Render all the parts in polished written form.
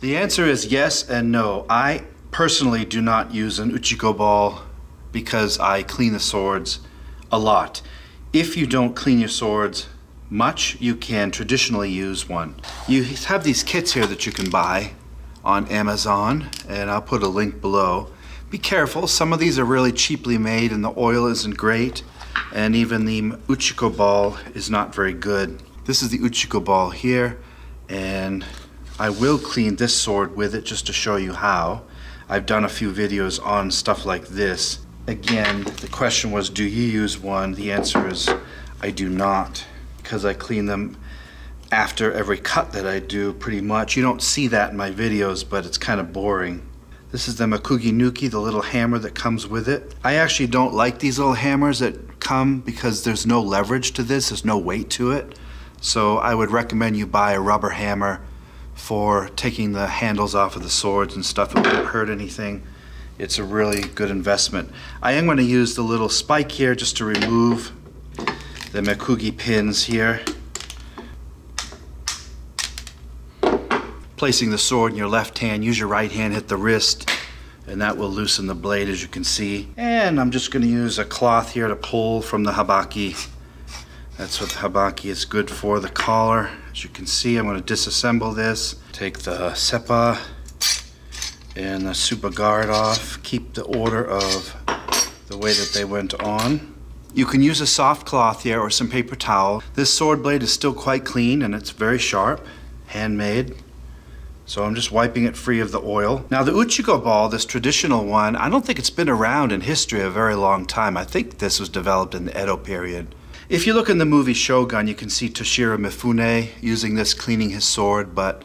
The answer is yes and no. I personally do not use an Uchiko Ball because I clean the swords a lot. If you don't clean your swords much, you can traditionally use one. You have these kits here that you can buy on Amazon, and I'll put a link below. Be careful, some of these are really cheaply made and the oil isn't great, and even the Uchiko Ball is not very good. This is the Uchiko Ball here, and I will clean this sword with it just to show you how. I've done a few videos on stuff like this. Again, the question was, do you use one? The answer is, I do not, because I clean them after every cut that I do, pretty much. You don't see that in my videos, but it's kind of boring. This is the Makugi Nuki, the little hammer that comes with it. I actually don't like these little hammers that come because there's no leverage to this, there's no weight to it. So I would recommend you buy a rubber hammer for taking the handles off of the swords and stuff. It won't hurt anything. It's a really good investment. I am going to use the little spike here just to remove the Makugi pins here. Placing the sword in your left hand, use your right hand, hit the wrist, and that will loosen the blade, as you can see. And I'm just going to use a cloth here to pull from the habaki. That's what the habaki is good for, the collar. As you can see, I'm going to disassemble this. Take the seppa and the super guard off. Keep the order of the way that they went on. You can use a soft cloth here or some paper towel. This sword blade is still quite clean and it's very sharp, handmade. So I'm just wiping it free of the oil. Now the Uchiko Ball, this traditional one, I don't think it's been around in history a very long time. I think this was developed in the Edo period. If you look in the movie Shogun, you can see Toshiro Mifune using this, cleaning his sword, but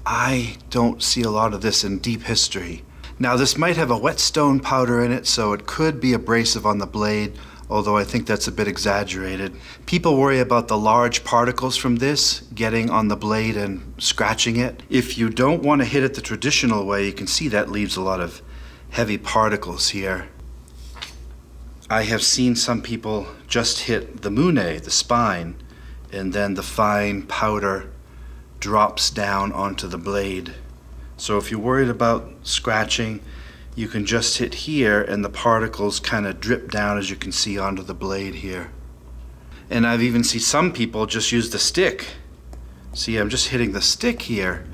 I don't see a lot of this in deep history. Now this might have a whetstone powder in it, so it could be abrasive on the blade, although I think that's a bit exaggerated. People worry about the large particles from this getting on the blade and scratching it. If you don't want to hit it the traditional way, you can see that leaves a lot of heavy particles here. I have seen some people just hit the mune, the spine, and then the fine powder drops down onto the blade. So if you're worried about scratching, you can just hit here and the particles kind of drip down, as you can see, onto the blade here. And I've even seen some people just use the stick. See, I'm just hitting the stick here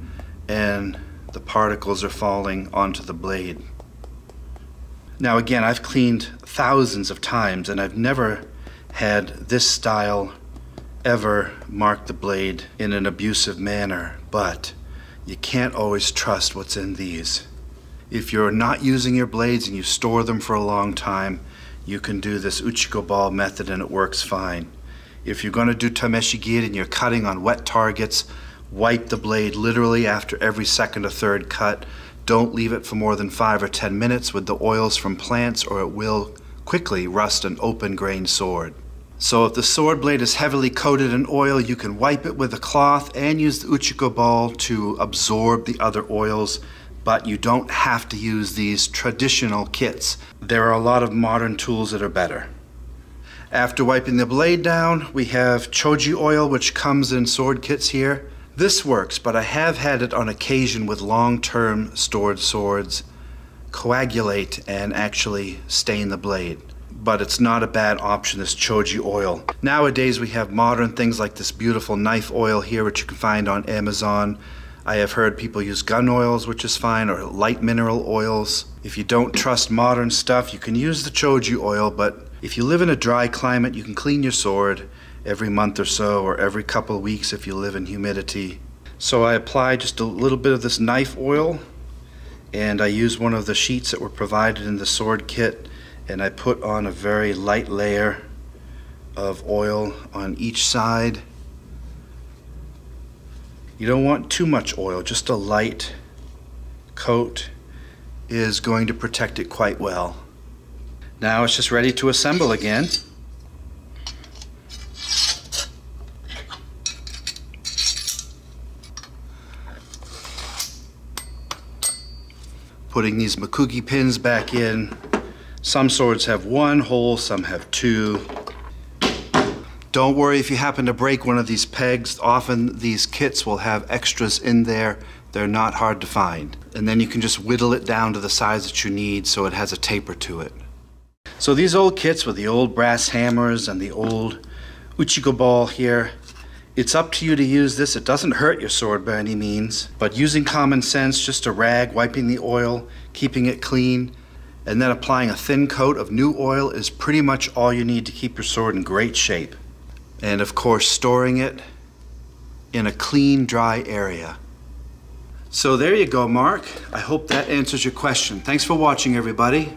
and the particles are falling onto the blade. Now again, I've cleaned thousands of times and I've never had this style ever mark the blade in an abusive manner, but you can't always trust what's in these. If you're not using your blades and you store them for a long time, you can do this Uchiko Ball method and it works fine. If you're going to do tameshigiri and you're cutting on wet targets, wipe the blade literally after every second or third cut. Don't leave it for more than 5 or 10 minutes with the oils from plants, or it will quickly rust an open-grained sword. So if the sword blade is heavily coated in oil, you can wipe it with a cloth and use the Uchiko Ball to absorb the other oils, but you don't have to use these traditional kits. There are a lot of modern tools that are better. After wiping the blade down, we have choji oil, which comes in sword kits here. This works, but I have had it on occasion with long-term stored swords coagulate and actually stain the blade. But it's not a bad option, this choji oil. Nowadays we have modern things like this beautiful knife oil here, which you can find on Amazon. I have heard people use gun oils, which is fine, or light mineral oils. If you don't trust modern stuff, you can use the choji oil, but if you live in a dry climate, you can clean your sword every month or so, or every couple of weeks if you live in humidity. So I apply just a little bit of this knife oil, and I use one of the sheets that were provided in the sword kit, and I put on a very light layer of oil on each side. You don't want too much oil, just a light coat is going to protect it quite well. Now it's just ready to assemble again. Putting these Makugi pins back in. Some swords have one hole, some have two. Don't worry if you happen to break one of these pegs. Often these kits will have extras in there They're not hard to find. And then you can just whittle it down to the size that you need so it has a taper to it. So these old kits with the old brass hammers and the old Uchiko Ball here, it's up to you to use this. It doesn't hurt your sword by any means, but using common sense, just a rag, wiping the oil, keeping it clean, and then applying a thin coat of new oil is pretty much all you need to keep your sword in great shape. And of course, storing it in a clean, dry area. So there you go, Mark. I hope that answers your question. Thanks for watching, everybody.